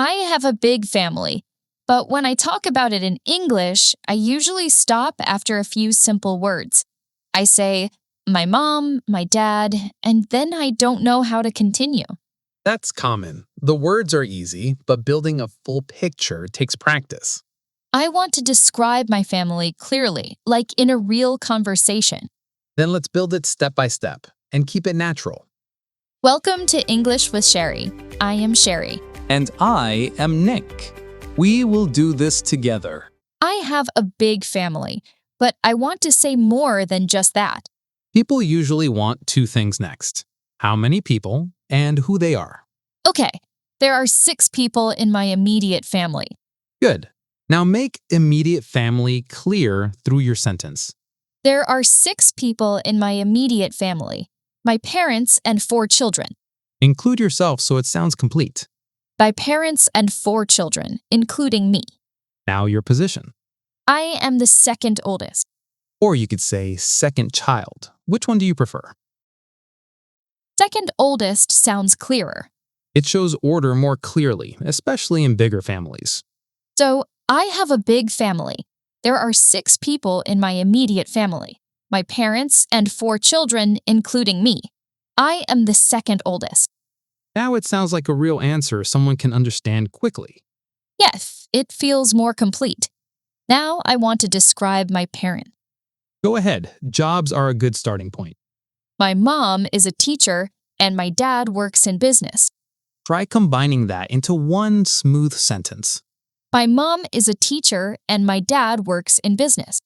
I have a big family, but when I talk about it in English, I usually stop after a few simple words. I say, my mom, my dad, and then I don't know how to continue. That's common. The words are easy, but building a full picture takes practice. I want to describe my family clearly, like in a real conversation. Then let's build it step by step and keep it natural. Welcome to English with Cheri. I am Cheri. And I am Nick. We will do this together. I have a big family, but I want to say more than just that. People usually want two things next: how many people and who they are. Okay, there are 6 people in my immediate family. Good. Now make immediate family clear through your sentence. There are 6 people in my immediate family. My parents and 4 children. Include yourself so it sounds complete. My parents and 4 children, including me. Now your position. I am the second oldest. Or you could say second child. Which one do you prefer? Second oldest sounds clearer. It shows order more clearly, especially in bigger families. So, I have a big family. There are 6 people in my immediate family. My parents and 4 children, including me. I am the second oldest. Now it sounds like a real answer someone can understand quickly. Yes, it feels more complete. Now I want to describe my parents. Go ahead, jobs are a good starting point. My mom is a teacher and my dad works in business. Try combining that into one smooth sentence. My mom is a teacher and my dad works in business.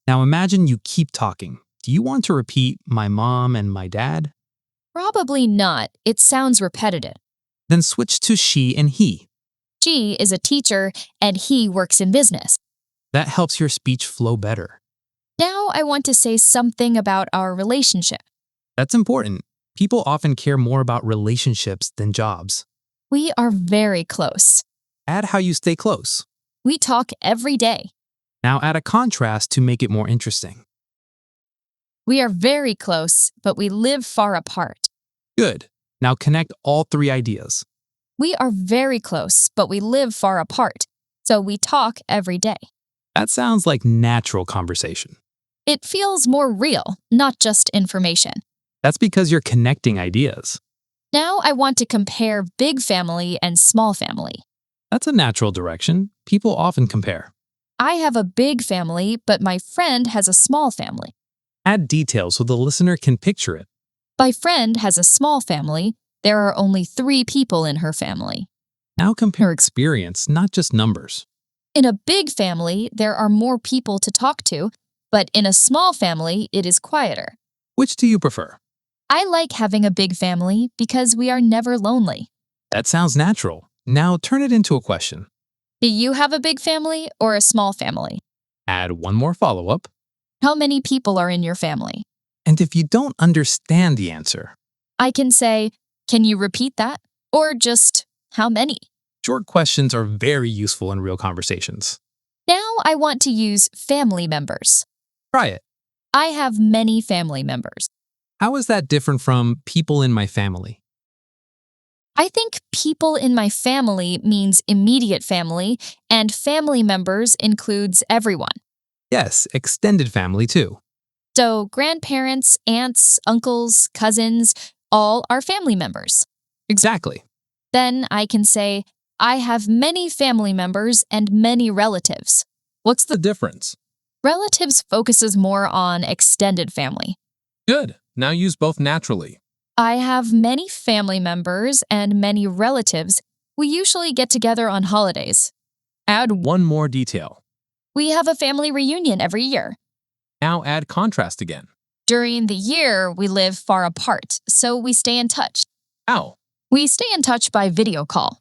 Now imagine you keep talking. Do you want to repeat my mom and my dad? Probably not. It sounds repetitive. Then switch to she and he. She is a teacher and he works in business. That helps your speech flow better. Now I want to say something about our relationship. That's important. People often care more about relationships than jobs. We are very close. Add how you stay close. We talk every day. Now add a contrast to make it more interesting. We are very close, but we live far apart. Good. Now connect all 3 ideas. We are very close, but we live far apart. So we talk every day. That sounds like natural conversation. It feels more real, not just information. That's because you're connecting ideas. Now I want to compare big family and small family. That's a natural direction. People often compare. I have a big family, but my friend has a small family. Add details so the listener can picture it. My friend has a small family. There are only 3 people in her family. Now compare experience, not just numbers. In a big family, there are more people to talk to, but in a small family, it is quieter. Which do you prefer? I like having a big family because we are never lonely. That sounds natural. Now turn it into a question. Do you have a big family or a small family? Add one more follow-up. How many people are in your family? And if you don't understand the answer, I can say, can you repeat that? Or just, how many? short questions are very useful in real conversations. Now I want to use family members. Try it. I have many family members. How is that different from people in my family? I think people in my family means immediate family, and family members includes everyone. Yes, extended family too. So grandparents, aunts, uncles, cousins, all are family members. Exactly. Then I can say, I have many family members and many relatives. What's the difference? Relatives focuses more on extended family. Good. Now use both naturally. I have many family members and many relatives. We usually get together on holidays. Add one more detail. We have a family reunion every year. Now add contrast again. During the year, we live far apart, so we stay in touch. How? We stay in touch by video call.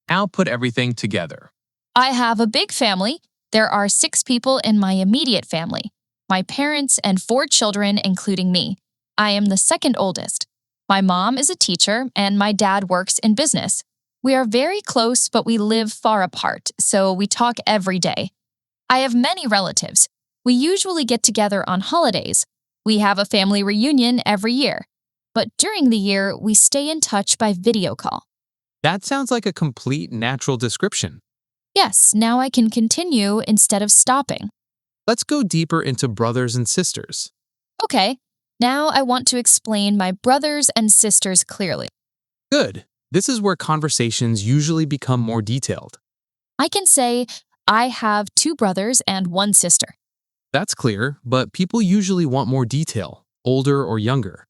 Now put everything together. I have a big family. There are 6 people in my immediate family. My parents and 4 children, including me. I am the second oldest. My mom is a teacher and my dad works in business. We are very close, but we live far apart, so we talk every day. I have many relatives. We usually get together on holidays. We have a family reunion every year. But during the year, we stay in touch by video call. That sounds like a complete natural description. Yes, now I can continue instead of stopping. Let's go deeper into brothers and sisters. Okay, now I want to explain my brothers and sisters clearly. Good. This is where conversations usually become more detailed. I can say, I have two brothers and one sister. That's clear, but people usually want more detail, older or younger.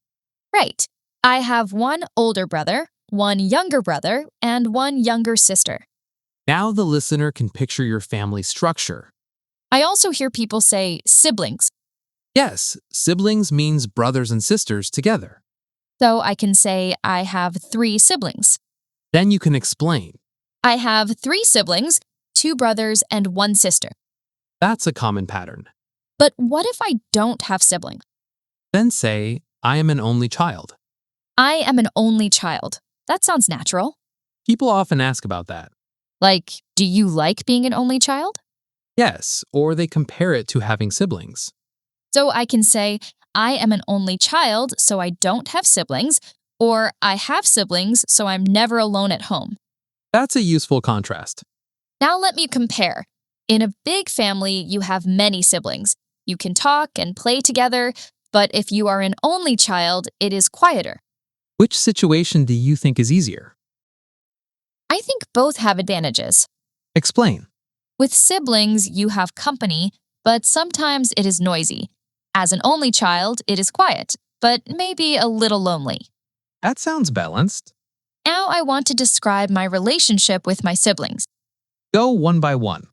Right. I have one older brother, one younger brother, and one younger sister. Now the listener can picture your family structure. I also hear people say siblings, Yes, siblings means brothers and sisters together. so I can say I have three siblings. Then you can explain. I have three siblings, two brothers, and one sister. That's a common pattern. But what if I don't have siblings? Then say, I am an only child. I am an only child. That sounds natural. People often ask about that. Like, do you like being an only child? Yes, or they compare it to having siblings. So I can say, I am an only child, so I don't have siblings, or I have siblings, so I'm never alone at home. That's a useful contrast. Now let me compare. In a big family, you have many siblings. You can talk and play together, but if you are an only child, it is quieter. Which situation do you think is easier? I think both have advantages. Explain. With siblings, you have company, but sometimes it is noisy. As an only child, it is quiet, but maybe a little lonely. That sounds balanced. Now I want to describe my relationship with my siblings. Go one by one.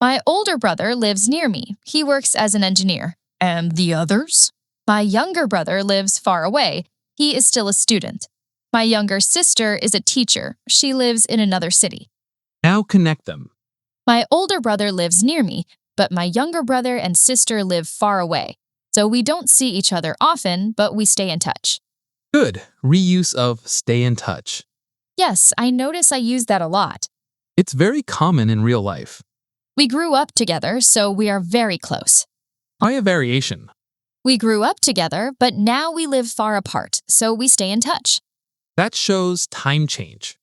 My older brother lives near me. He works as an engineer. And the others? My younger brother lives far away. He is still a student. My younger sister is a teacher. She lives in another city. Now connect them. My older brother lives near me, but my younger brother and sister live far away. So we don't see each other often, but we stay in touch. Good. Reuse of stay in touch. Yes, I notice I use that a lot. It's very common in real life. We grew up together, so we are very close. Try a variation. We grew up together, but now we live far apart, so we stay in touch. That shows time change.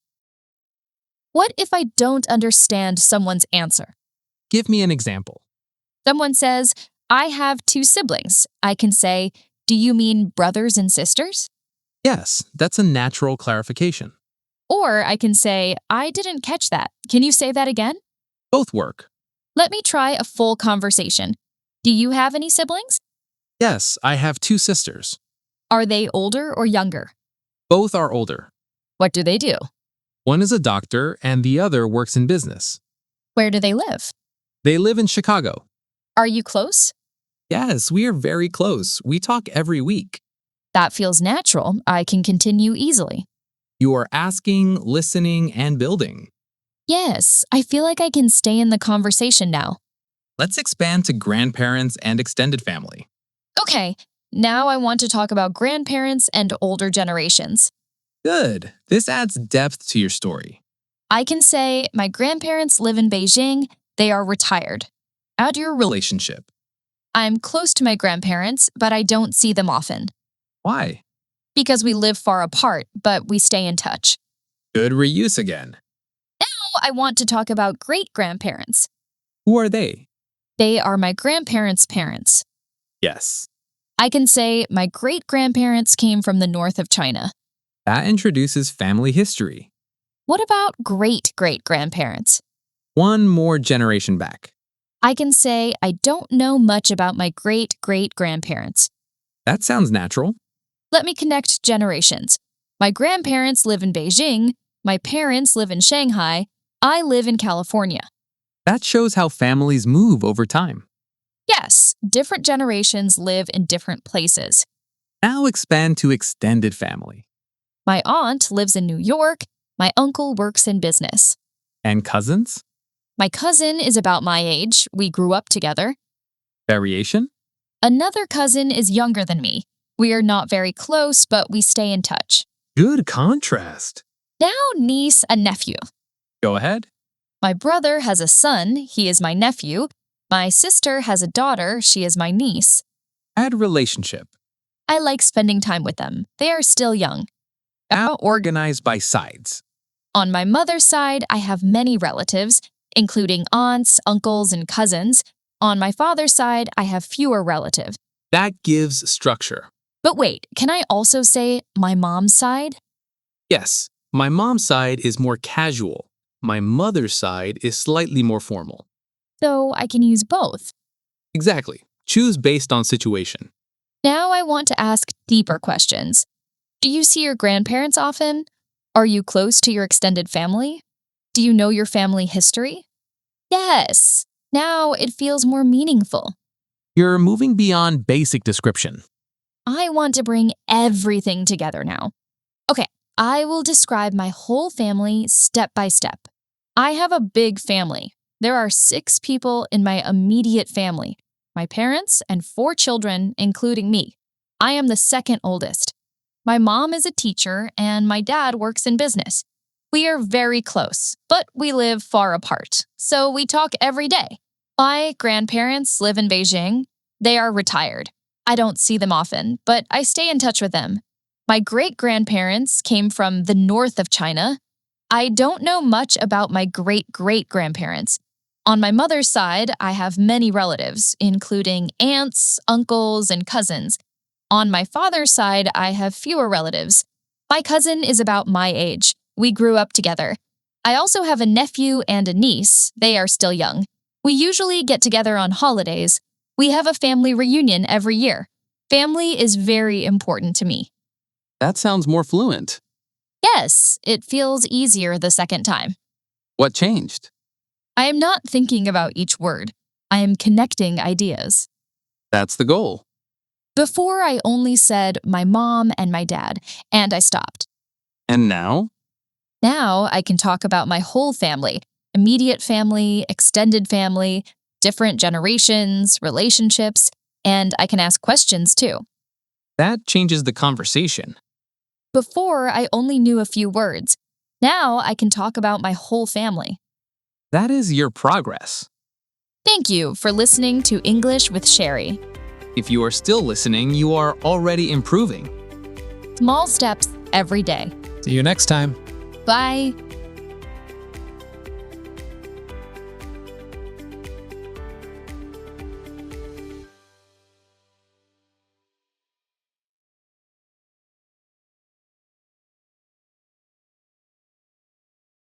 What if I don't understand someone's answer? Give me an example. Someone says, I have two siblings. I can say, do you mean brothers and sisters? Yes, that's a natural clarification. Or I can say, I didn't catch that. Can you say that again? Both work. Let me try a full conversation. Do you have any siblings? Yes, I have two sisters. Are they older or younger? Both are older. What do they do? One is a doctor and the other works in business. Where do they live? They live in Chicago. Are you close? Yes, we are very close. We talk every week. That feels natural. I can continue easily. You are asking, listening, and building. Yes, I feel like I can stay in the conversation now. Let's expand to grandparents and extended family. Okay, now I want to talk about grandparents and older generations. Good. This adds depth to your story. I can say my grandparents live in Beijing. They are retired. Add your relationship. I'm close to my grandparents, but I don't see them often. Why? Because we live far apart, but we stay in touch. Good reuse again. Now I want to talk about great-grandparents. Who are they? They are my grandparents' parents. Yes. I can say my great-grandparents came from the north of China. That introduces family history. What about great-great-grandparents? One more generation back. I can say I don't know much about my great-great-grandparents. That sounds natural. Let me connect generations. My grandparents live in Beijing. My parents live in Shanghai. I live in California. That shows how families move over time. Yes, different generations live in different places. Now expand to extended family. My aunt lives in New York. My uncle works in business. And cousins? My cousin is about my age. We grew up together. Variation? Another cousin is younger than me. We are not very close, but we stay in touch. Good contrast. Now, niece and nephew. Go ahead. My brother has a son. He is my nephew. My sister has a daughter. She is my niece. Add relationship. I like spending time with them. They are still young. Now organized by sides. On my mother's side, I have many relatives, including aunts, uncles, and cousins. On my father's side, I have fewer relatives. That gives structure. But wait, can I also say my mom's side? Yes, my mom's side is more casual. My mother's side is slightly more formal. So I can use both. Exactly. Choose based on situation. Now I want to ask deeper questions. Do you see your grandparents often? Are you close to your extended family? Do you know your family history? Yes. Now it feels more meaningful. You're moving beyond basic description. I want to bring everything together now. Okay, I will describe my whole family step by step. I have a big family. There are 6 people in my immediate family, my parents and 4 children, including me. I am the second oldest. My mom is a teacher and my dad works in business. We are very close, but we live far apart, so we talk every day. My grandparents live in Beijing. They are retired. I don't see them often, but I stay in touch with them. My great-grandparents came from the north of China. I don't know much about my great-great-grandparents. On my mother's side, I have many relatives, including aunts, uncles, and cousins. On my father's side, I have fewer relatives. My cousin is about my age. We grew up together. I also have a nephew and a niece. They are still young. We usually get together on holidays. We have a family reunion every year. Family is very important to me. That sounds more fluent. Yes, it feels easier the second time. What changed? I am not thinking about each word. I am connecting ideas. That's the goal. Before, I only said my mom and my dad, and I stopped. And now? Now I can talk about my whole family, immediate family, extended family, different generations, relationships, and I can ask questions too. That changes the conversation. Before, I only knew a few words. Now I can talk about my whole family. That is your progress. Thank you for listening to English with Cheri. If you are still listening, you are already improving. Small steps every day. See you next time. Bye.